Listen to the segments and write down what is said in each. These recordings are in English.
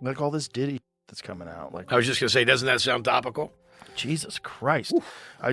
Like all this Diddy that's coming out. Like I was just going to say, doesn't that sound topical? Jesus Christ.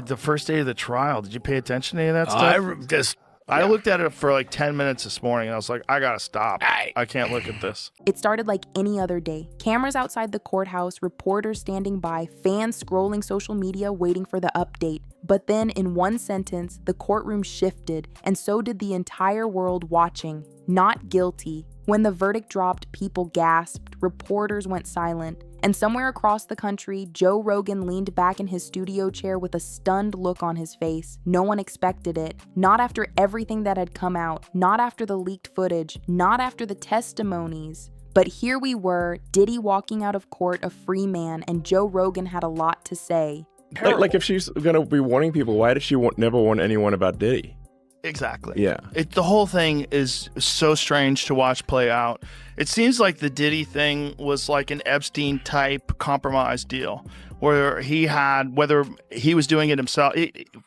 The first day of the trial, did you pay attention to any of that stuff? I looked at it for like 10 minutes this morning, and I was like, I got to stop. I can't look at this. It started like any other day. Cameras outside the courthouse, reporters standing by, fans scrolling social media waiting for the update. But then in one sentence, the courtroom shifted, and so did the entire world watching. Not guilty. When the verdict dropped, people gasped, reporters went silent. And somewhere across the country, Joe Rogan leaned back in his studio chair with a stunned look on his face. No one expected it. Not after everything that had come out. Not after the leaked footage. Not after the testimonies. But here we were, Diddy walking out of court a free man, and Joe Rogan had a lot to say. Like if she's going to be warning people, why did she never warn anyone about Diddy? Exactly. Yeah. The whole thing is so strange to watch play out. It seems like the Diddy thing was like an Epstein-type compromise deal where he had, whether he was doing it himself,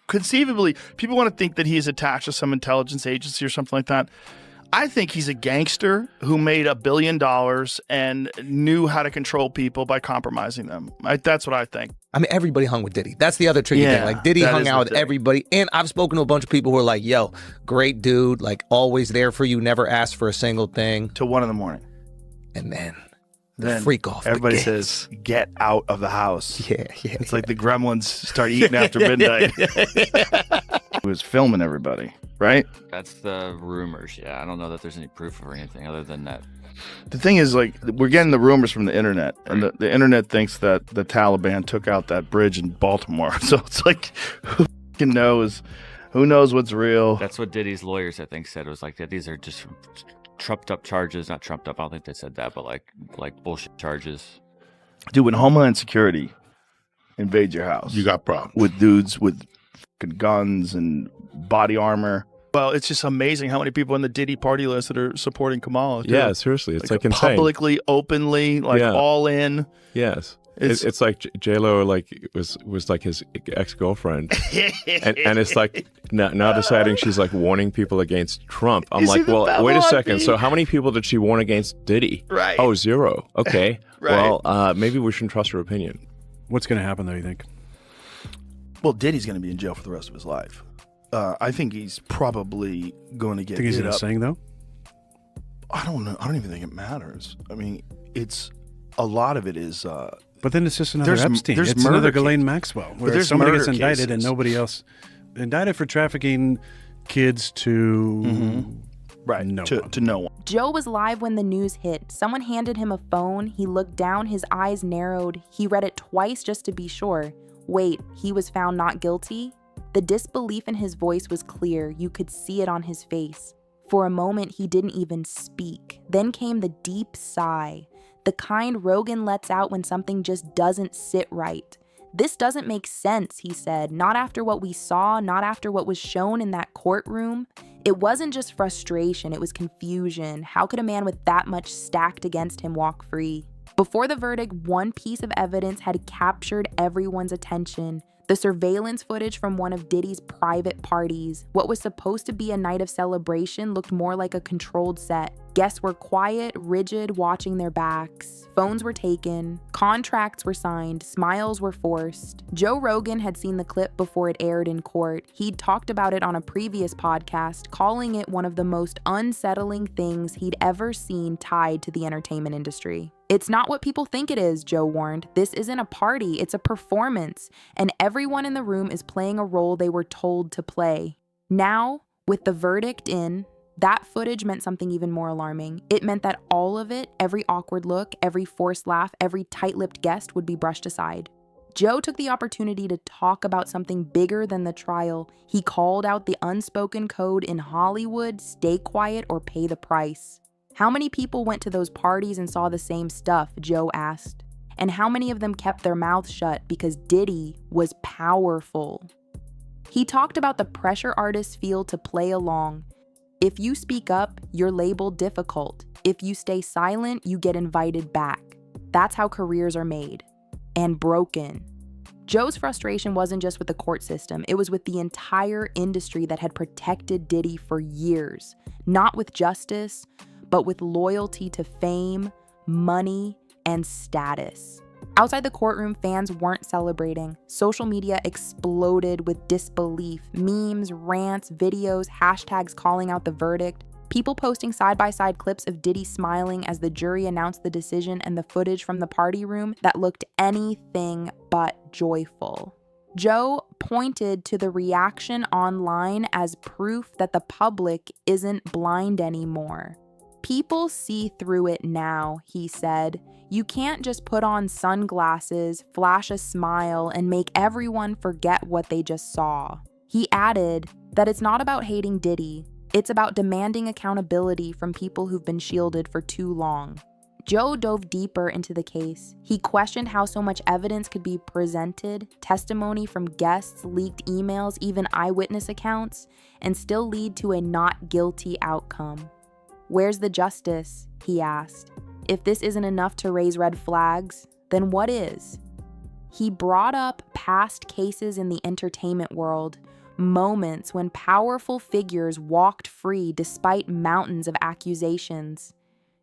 conceivably, people want to think that he's attached to some intelligence agency or something like that. I think he's a gangster who made $1 billion and knew how to control people by compromising them. That's what I think. I mean, everybody hung with Diddy. That's the other tricky thing. Like, Diddy hung out with everybody. And I've spoken to a bunch of people who are like, yo, great dude, like, always there for you, never asked for a single thing. Till 1 a.m. And then freak off. Everybody says, get out of the house. Yeah. It's like the gremlins start eating after midnight. He was filming everybody, right? That's the rumors, yeah. I don't know that there's any proof or anything other than that. The thing is, like, we're getting the rumors from the internet, and the internet thinks that the Taliban took out that bridge in Baltimore. So it's like, who fucking knows? Who knows what's real? That's what Diddy's lawyers, I think, said. It was like that these are just trumped up charges. Not trumped up, I don't think they said that, but like bullshit charges. Dude, when Homeland Security invades your house, You got problems. with dudes with fucking guns and body armor. Well, it's just amazing how many people in the Diddy party list that are supporting Kamala. Too. Yeah, seriously. It's like insane. Publicly, openly, all in. Yes. It's like J-Lo was like his ex-girlfriend. and it's like now deciding she's like warning people against Trump. I'm like, well, wait a second. So how many people did she warn against Diddy? Right. Oh, 0. Okay. Right. Well, maybe we shouldn't trust her opinion. What's going to happen though, you think? Well, Diddy's going to be in jail for the rest of his life. I think he's probably going to get Think he's in a saying though? I don't know. I don't even think it matters. I mean, a lot of it is... But then it's just another there's Epstein. murder It's another cases. Ghislaine Maxwell, where there's somebody gets murder indicted and cases. nobody else. Indicted for trafficking kids to Right, no to one. no one. Joe was live when the news hit. Someone handed him a phone. He looked down, his eyes narrowed. He read it twice just to be sure. Wait, he was found not guilty? The disbelief in his voice was clear. You could see it on his face. For a moment, he didn't even speak. Then came the deep sigh, the kind Rogan lets out when something just doesn't sit right. This doesn't make sense, he said, not after what we saw, not after what was shown in that courtroom. It wasn't just frustration, it was confusion. How could a man with that much stacked against him walk free? Before the verdict, one piece of evidence had captured everyone's attention. The surveillance footage from one of Diddy's private parties. What was supposed to be a night of celebration looked more like a controlled set. Guests were quiet, rigid, watching their backs. Phones were taken. Contracts were signed. Smiles were forced. Joe Rogan had seen the clip before it aired in court. He'd talked about it on a previous podcast, calling it one of the most unsettling things he'd ever seen tied to the entertainment industry. It's not what people think it is, Joe warned. This isn't a party, it's a performance, and everyone in the room is playing a role they were told to play. Now, with the verdict in, that footage meant something even more alarming. It meant that all of it, every awkward look, every forced laugh, every tight-lipped guest would be brushed aside. Joe took the opportunity to talk about something bigger than the trial. He called out the unspoken code in Hollywood: stay quiet or pay the price. How many people went to those parties and saw the same stuff, Joe asked? And how many of them kept their mouths shut because Diddy was powerful? He talked about the pressure artists feel to play along. If you speak up, you're labeled difficult. If you stay silent, you get invited back. That's how careers are made. And broken. Joe's frustration wasn't just with the court system, it was with the entire industry that had protected Diddy for years. Not with justice, but with loyalty to fame, money, and status. Outside the courtroom, fans weren't celebrating. Social media exploded with disbelief. Memes, rants, videos, hashtags calling out the verdict. People posting side-by-side clips of Diddy smiling as the jury announced the decision and the footage from the party room that looked anything but joyful. Joe pointed to the reaction online as proof that the public isn't blind anymore. People see through it now, he said. You can't just put on sunglasses, flash a smile, and make everyone forget what they just saw. He added that it's not about hating Diddy, it's about demanding accountability from people who've been shielded for too long. Joe dove deeper into the case. He questioned how so much evidence could be presented, testimony from guests, leaked emails, even eyewitness accounts, and still lead to a not guilty outcome. Where's the justice? He asked. If this isn't enough to raise red flags, then what is? He brought up past cases in the entertainment world, moments when powerful figures walked free despite mountains of accusations.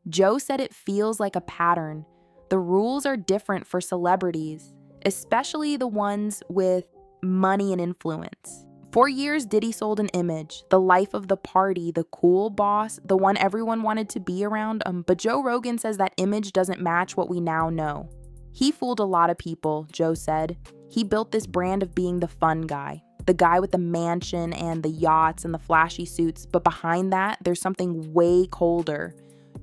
Joe said it feels like a pattern. The rules are different for celebrities, especially the ones with money and influence. For years, Diddy sold an image, the life of the party, the cool boss, the one everyone wanted to be around. But Joe Rogan says that image doesn't match what we now know. He fooled a lot of people, Joe said. He built this brand of being the fun guy, the guy with the mansion and the yachts and the flashy suits. But behind that, there's something way colder.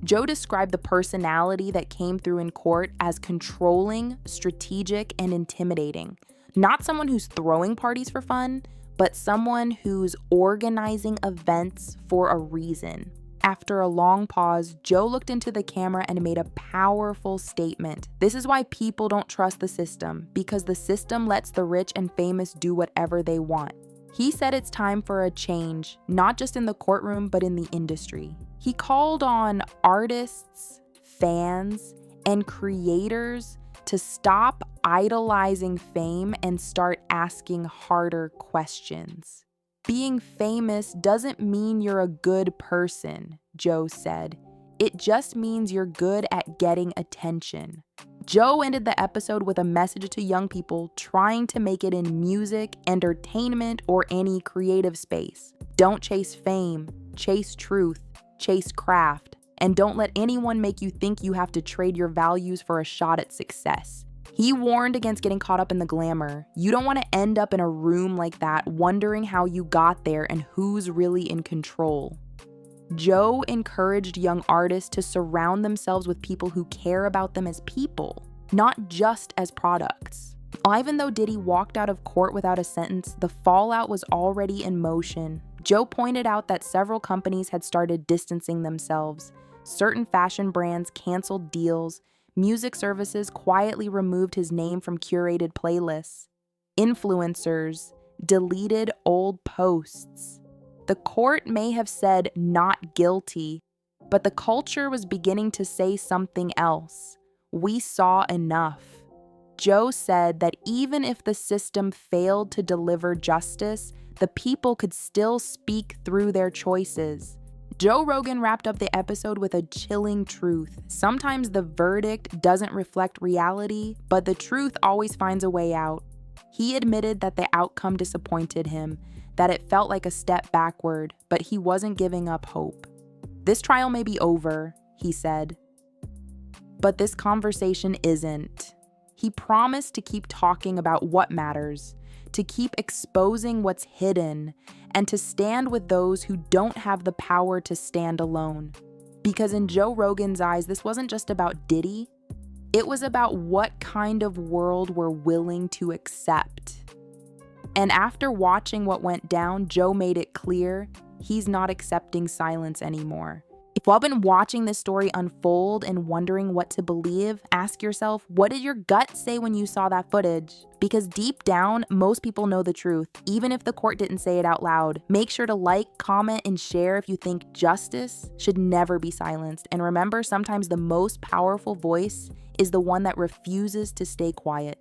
Joe described the personality that came through in court as controlling, strategic, and intimidating. Not someone who's throwing parties for fun, but someone who's organizing events for a reason. After a long pause, Joe looked into the camera and made a powerful statement. This is why people don't trust the system, because the system lets the rich and famous do whatever they want. He said it's time for a change, not just in the courtroom, but in the industry. He called on artists, fans, and creators to stop idolizing fame and start asking harder questions. Being famous doesn't mean you're a good person, Joe said. It just means you're good at getting attention. Joe ended the episode with a message to young people trying to make it in music, entertainment, or any creative space. Don't chase fame, chase truth, chase craft. And don't let anyone make you think you have to trade your values for a shot at success. He warned against getting caught up in the glamour. You don't want to end up in a room like that wondering how you got there and who's really in control. Joe encouraged young artists to surround themselves with people who care about them as people, not just as products. Even though Diddy walked out of court without a sentence, the fallout was already in motion. Joe pointed out that several companies had started distancing themselves. Certain fashion brands canceled deals. Music services quietly removed his name from curated playlists. Influencers deleted old posts. The court may have said not guilty, but the culture was beginning to say something else. We saw enough. Joe said that even if the system failed to deliver justice, the people could still speak through their choices. Joe Rogan wrapped up the episode with a chilling truth. Sometimes the verdict doesn't reflect reality, but the truth always finds a way out. He admitted that the outcome disappointed him, that it felt like a step backward, but he wasn't giving up hope. This trial may be over, he said, but this conversation isn't. He promised to keep talking about what matters, to keep exposing what's hidden, and to stand with those who don't have the power to stand alone. Because in Joe Rogan's eyes, this wasn't just about Diddy. It was about what kind of world we're willing to accept. And after watching what went down, Joe made it clear he's not accepting silence anymore. If you've been watching this story unfold and wondering what to believe, ask yourself, what did your gut say when you saw that footage? Because deep down, most people know the truth, even if the court didn't say it out loud. Make sure to like, comment, and share if you think justice should never be silenced. And remember, sometimes the most powerful voice is the one that refuses to stay quiet.